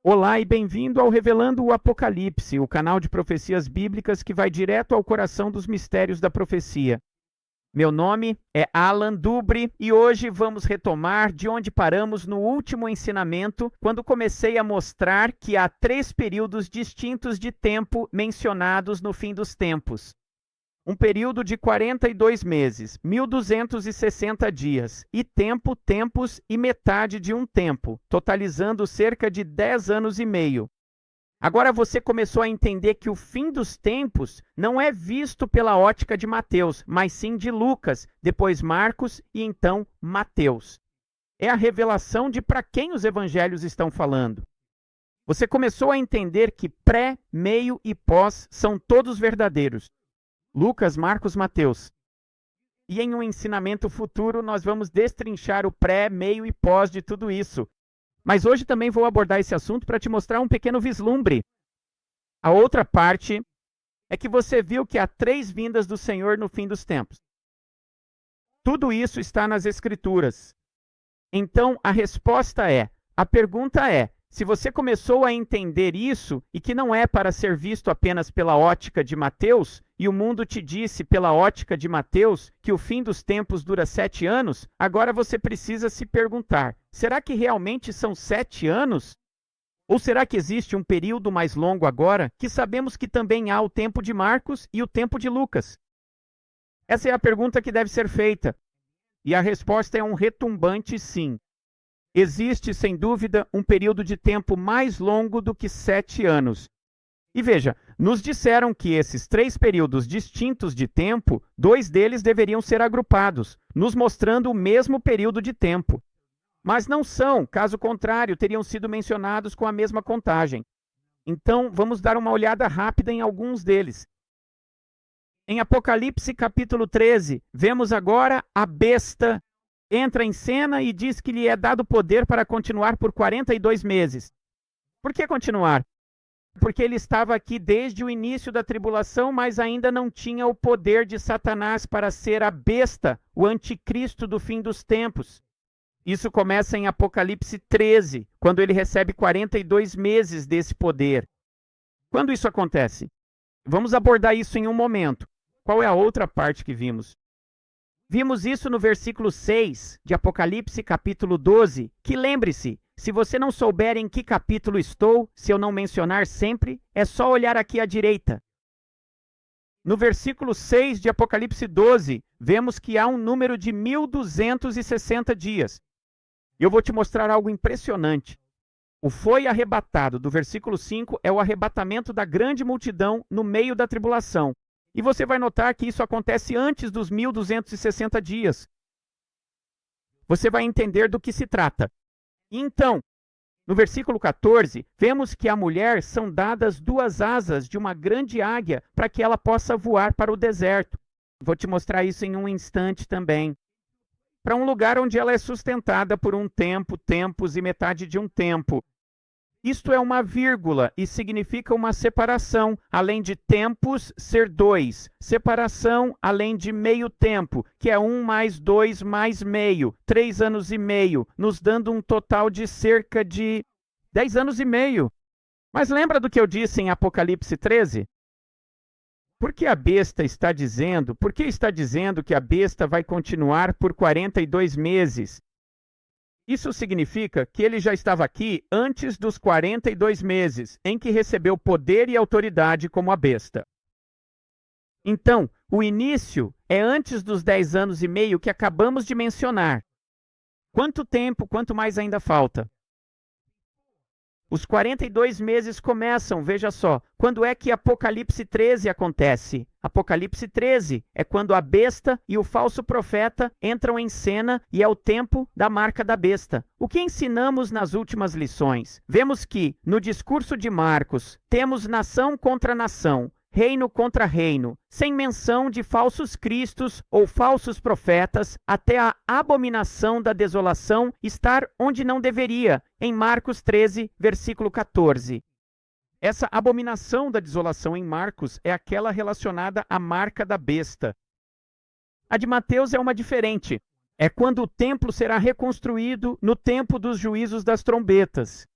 Olá e bem-vindo ao Revelando o Apocalipse, o canal de profecias bíblicas que vai direto ao coração dos mistérios da profecia. Meu nome é Alan Dubre e hoje vamos retomar de onde paramos no último ensinamento, quando comecei a mostrar que há 3 períodos distintos de tempo mencionados no fim dos tempos. Um período de 42 meses, 1260 dias, e tempo, tempos e metade de um tempo, totalizando cerca de 10 anos e meio. Agora você começou a entender que o fim dos tempos não é visto pela ótica de Mateus, mas sim de Lucas, depois Marcos e então Mateus. É a revelação de para quem os evangelhos estão falando. Você começou a entender que pré, meio e pós são todos verdadeiros. Lucas, Marcos, Mateus. E em um ensinamento futuro nós vamos destrinchar o pré, meio e pós de tudo isso. Mas hoje também vou abordar esse assunto para te mostrar um pequeno vislumbre. A outra parte é que você viu que há 3 vindas do Senhor no fim dos tempos. Tudo isso está nas Escrituras. Então a pergunta é, se você começou a entender isso e que não é para ser visto apenas pela ótica de Mateus, e o mundo te disse pela ótica de Mateus que o fim dos tempos dura 7 anos, agora você precisa se perguntar, será que realmente são 7 anos? Ou será que existe um período mais longo agora, que sabemos que também há o tempo de Marcos e o tempo de Lucas? Essa é a pergunta que deve ser feita. E a resposta é um retumbante sim. Existe, sem dúvida, um período de tempo mais longo do que 7 anos. E veja, nos disseram que esses 3 períodos distintos de tempo, 2 deles deveriam ser agrupados, nos mostrando o mesmo período de tempo. Mas não são, caso contrário, teriam sido mencionados com a mesma contagem. Então, vamos dar uma olhada rápida em alguns deles. Em Apocalipse capítulo 13, vemos agora a besta entra em cena e diz que lhe é dado poder para continuar por 42 meses. Por que continuar? Porque ele estava aqui desde o início da tribulação, mas ainda não tinha o poder de Satanás para ser a besta, o anticristo do fim dos tempos. Isso começa em Apocalipse 13, quando ele recebe 42 meses desse poder. Quando isso acontece? Vamos abordar isso em um momento. Qual é a outra parte que vimos? Vimos isso no versículo 6 de Apocalipse capítulo 12, que lembre-se, se você não souber em que capítulo estou, se eu não mencionar sempre, é só olhar aqui à direita. No versículo 6 de Apocalipse 12, vemos que há um número de 1260 dias. Eu vou te mostrar algo impressionante. O foi arrebatado do versículo 5 é o arrebatamento da grande multidão no meio da tribulação. E você vai notar que isso acontece antes dos 1260 dias. Você vai entender do que se trata. Então, no versículo 14, vemos que à mulher são dadas 2 asas de uma grande águia para que ela possa voar para o deserto. Vou te mostrar isso em um instante também. Para um lugar onde ela é sustentada por um tempo, tempos e metade de um tempo. Isto é uma vírgula e significa uma separação, além de tempos ser 2. Separação além de meio tempo, que é 1 mais 2 mais meio, 3 anos e meio, nos dando um total de cerca de 10 anos e meio. Mas lembra do que eu disse em Apocalipse 13? Por que está dizendo que a besta vai continuar por 42 meses? Isso significa que ele já estava aqui antes dos 42 meses, em que recebeu poder e autoridade como a besta. Então, o início é antes dos 10 anos e meio que acabamos de mencionar. Quanto tempo, quanto mais ainda falta? Os 42 meses começam, veja só, quando é que Apocalipse 13 acontece? Apocalipse 13 é quando a besta e o falso profeta entram em cena e é o tempo da marca da besta. O que ensinamos nas últimas lições? Vemos que, no discurso de Marcos, temos nação contra nação, reino contra reino, sem menção de falsos cristos ou falsos profetas, até a abominação da desolação estar onde não deveria, em Marcos 13, versículo 14. Essa abominação da desolação em Marcos é aquela relacionada à marca da besta. A de Mateus é uma diferente. É quando o templo será reconstruído no tempo dos juízos das trombetas.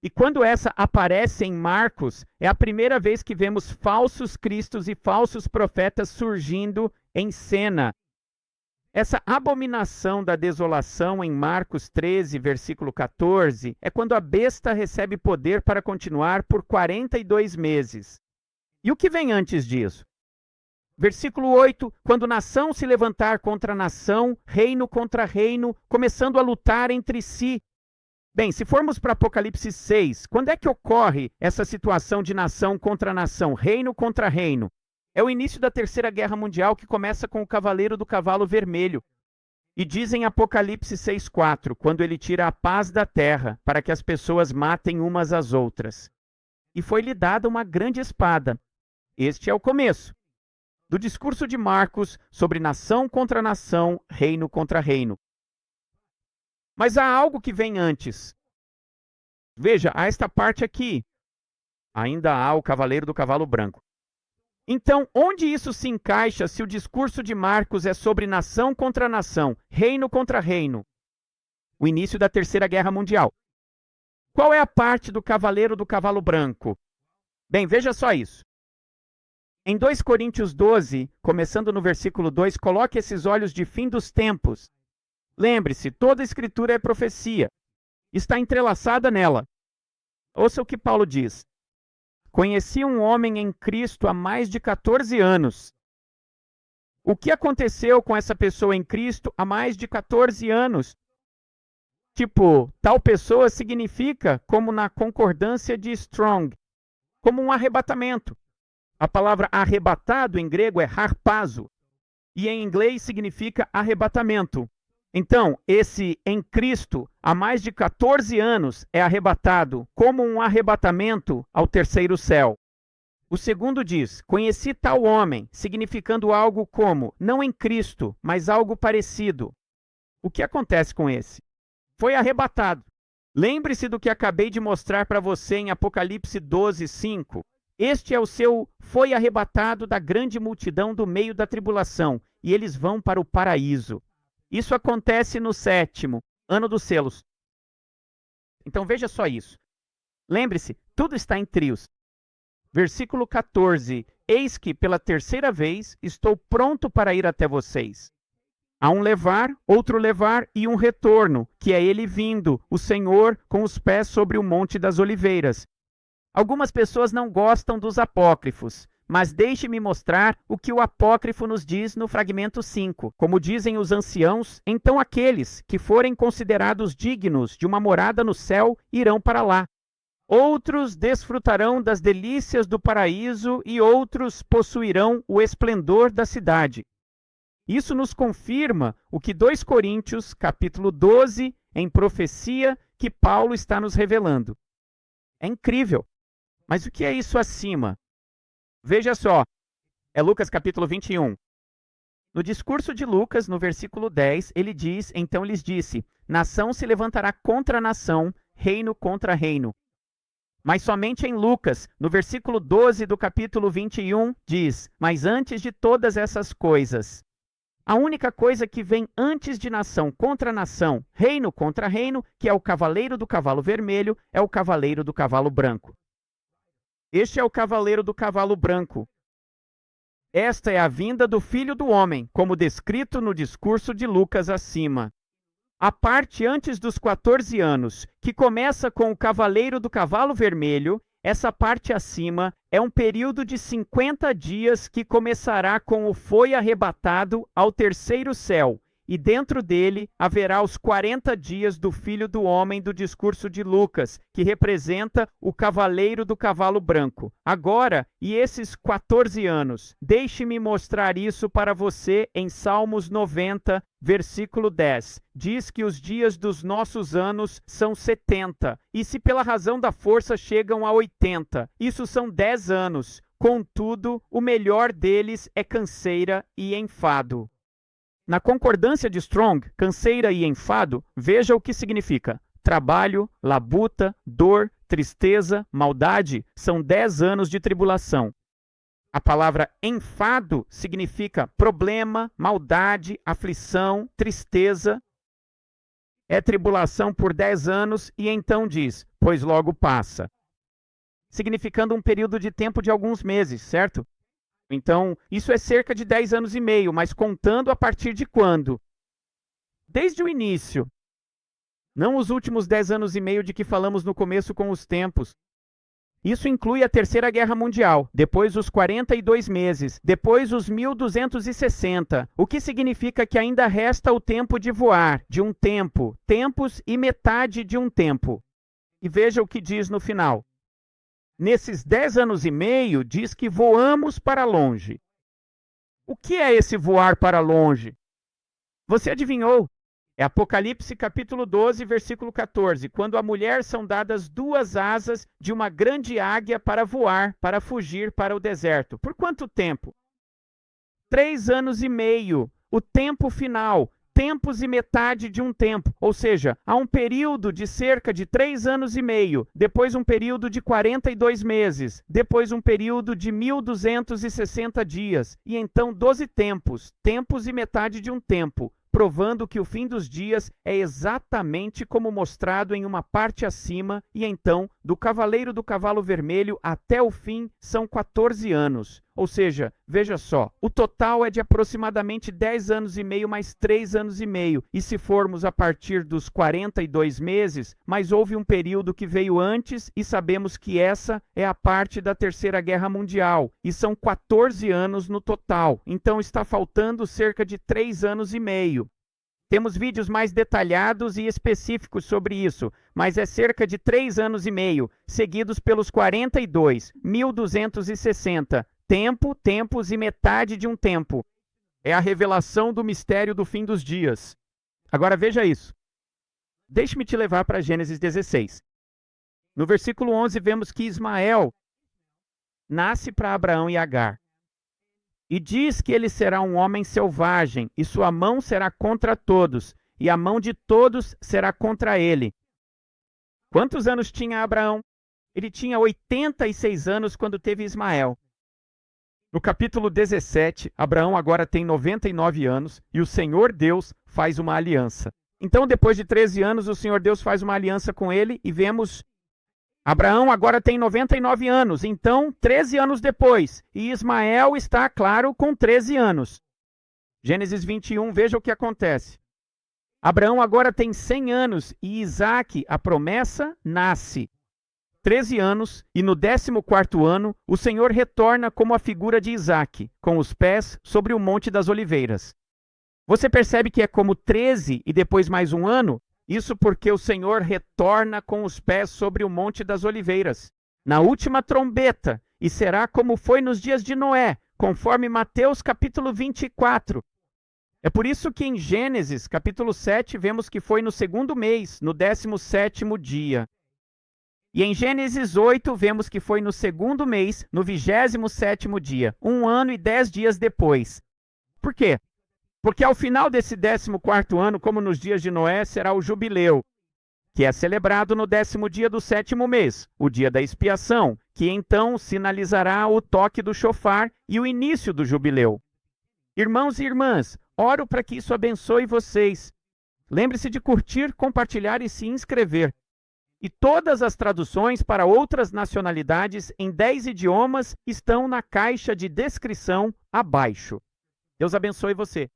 E quando essa aparece em Marcos, é a primeira vez que vemos falsos cristos e falsos profetas surgindo em cena. Essa abominação da desolação em Marcos 13, versículo 14, é quando a besta recebe poder para continuar por 42 meses. E o que vem antes disso? Versículo 8, quando nação se levantar contra nação, reino contra reino, começando a lutar entre si. Bem, se formos para Apocalipse 6, quando é que ocorre essa situação de nação contra nação, reino contra reino? É o início da Terceira Guerra Mundial, que começa com o cavaleiro do cavalo vermelho. E diz em Apocalipse 6,4, quando ele tira a paz da terra, para que as pessoas matem umas às outras. E foi-lhe dada uma grande espada. Este é o começo do discurso de Marcos sobre nação contra nação, reino contra reino. Mas há algo que vem antes. Veja, há esta parte aqui. Ainda há o cavaleiro do cavalo branco. Então, onde isso se encaixa se o discurso de Marcos é sobre nação contra nação, reino contra reino? O início da Terceira Guerra Mundial. Qual é a parte do cavaleiro do cavalo branco? Bem, veja só isso. Em 2 Coríntios 12, começando no versículo 2, coloque esses olhos de fim dos tempos. Lembre-se, toda a Escritura é profecia. Está entrelaçada nela. Ouça o que Paulo diz. Conheci um homem em Cristo há mais de 14 anos. O que aconteceu com essa pessoa em Cristo há mais de 14 anos? Tipo, tal pessoa significa, como na concordância de Strong, como um arrebatamento. A palavra arrebatado em grego é harpazo, e em inglês significa arrebatamento. Então, esse em Cristo, há mais de 14 anos, é arrebatado como um arrebatamento ao terceiro céu. O segundo diz, conheci tal homem, significando algo como, não em Cristo, mas algo parecido. O que acontece com esse? Foi arrebatado. Lembre-se do que acabei de mostrar para você em Apocalipse 12, 5. Este é o seu foi arrebatado da grande multidão do meio da tribulação, e eles vão para o paraíso. Isso acontece no 7º ano dos selos. Então veja só isso. Lembre-se, tudo está em trios. Versículo 14. Eis que pela terceira vez estou pronto para ir até vocês. Há um levar, outro levar e um retorno, que é ele vindo, o Senhor com os pés sobre o Monte das Oliveiras. Algumas pessoas não gostam dos apócrifos. Mas deixe-me mostrar o que o apócrifo nos diz no fragmento 5. Como dizem os anciãos, então aqueles que forem considerados dignos de uma morada no céu irão para lá. Outros desfrutarão das delícias do paraíso e outros possuirão o esplendor da cidade. Isso nos confirma o que 2 Coríntios, capítulo 12, em profecia, que Paulo está nos revelando. É incrível. Mas o que é isso acima? Veja só, é Lucas capítulo 21. No discurso de Lucas, no versículo 10, ele diz, então lhes disse, nação se levantará contra nação, reino contra reino. Mas somente em Lucas, no versículo 12 do capítulo 21, diz, mas antes de todas essas coisas, a única coisa que vem antes de nação contra nação, reino contra reino, que é o cavaleiro do cavalo vermelho, é o cavaleiro do cavalo branco. Este é o cavaleiro do cavalo branco. Esta é a vinda do Filho do Homem, como descrito no discurso de Lucas acima. A parte antes dos 14 anos, que começa com o cavaleiro do cavalo vermelho, essa parte acima é um período de 50 dias que começará com o foi arrebatado ao terceiro céu, e dentro dele haverá os 40 dias do Filho do Homem do discurso de Lucas, que representa o cavaleiro do cavalo branco. Agora, e esses 14 anos? Deixe-me mostrar isso para você em Salmos 90, versículo 10. Diz que os dias dos nossos anos são 70, e se pela razão da força chegam a 80, isso são 10 anos. Contudo, o melhor deles é canseira e enfado. Na concordância de Strong, canseira e enfado, veja o que significa. Trabalho, labuta, dor, tristeza, maldade são 10 anos de tribulação. A palavra enfado significa problema, maldade, aflição, tristeza. É tribulação por 10 anos e então diz, pois logo passa. Significando um período de tempo de alguns meses, certo? Então, isso é cerca de 10 anos e meio, mas contando a partir de quando? Desde o início. Não os últimos 10 anos e meio de que falamos no começo com os tempos. Isso inclui a Terceira Guerra Mundial, depois os 42 meses, depois os 1260, o que significa que ainda resta o tempo de voar, de um tempo, tempos e metade de um tempo. E veja o que diz no final. Nesses 10 anos e meio, diz que voamos para longe. O que é esse voar para longe? Você adivinhou? É Apocalipse capítulo 12, versículo 14, quando à mulher são dadas 2 asas de uma grande águia para voar, para fugir para o deserto. Por quanto tempo? 3 anos e meio, o tempo final, tempos e metade de um tempo. Ou seja, há um período de cerca de 3 anos e meio, depois um período de 42 meses, depois um período de 1260 dias, e então 12 tempos, tempos e metade de um tempo, provando que o fim dos dias é exatamente como mostrado em uma parte acima, e então, do cavaleiro do cavalo vermelho até o fim, são 14 anos. Ou seja, veja só, o total é de aproximadamente 10 anos e meio mais 3 anos e meio. E se formos a partir dos 42 meses, mas houve um período que veio antes e sabemos que essa é a parte da Terceira Guerra Mundial. E são 14 anos no total. Então está faltando cerca de 3 anos e meio. Temos vídeos mais detalhados e específicos sobre isso, mas é cerca de 3 anos e meio, seguidos pelos 42, 1260. Tempo, tempos e metade de um tempo. É a revelação do mistério do fim dos dias. Agora veja isso. Deixe-me te levar para Gênesis 16. No versículo 11 vemos que Ismael nasce para Abraão e Agar. E diz que ele será um homem selvagem, e sua mão será contra todos, e a mão de todos será contra ele. Quantos anos tinha Abraão? Ele tinha 86 anos quando teve Ismael. No capítulo 17, Abraão agora tem 99 anos e o Senhor Deus faz uma aliança. Então, depois de 13 anos, o Senhor Deus faz uma aliança com ele e vemos Abraão agora tem 99 anos, então 13 anos depois, e Ismael está, claro, com 13 anos. Gênesis 21, veja o que acontece. Abraão agora tem 100 anos e Isaque, a promessa, nasce. 13 anos, e no 14º ano, o Senhor retorna como a figura de Isaque, com os pés sobre o Monte das Oliveiras. Você percebe que é como 13 e depois mais um ano? Isso porque o Senhor retorna com os pés sobre o Monte das Oliveiras, na última trombeta, e será como foi nos dias de Noé, conforme Mateus capítulo 24. É por isso que em Gênesis capítulo 7 vemos que foi no 2º mês, no 17º dia. E em Gênesis 8 vemos que foi no 2º mês, no 27º dia, 1 ano e 10 dias depois. Por quê? Porque ao final desse 14º ano, como nos dias de Noé, será o jubileu, que é celebrado no 10º dia do 7º mês, o dia da expiação, que então sinalizará o toque do chofar e o início do jubileu. Irmãos e irmãs, oro para que isso abençoe vocês. Lembre-se de curtir, compartilhar e se inscrever. E todas as traduções para outras nacionalidades em 10 idiomas estão na caixa de descrição abaixo. Deus abençoe você.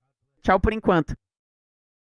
Tchau por enquanto.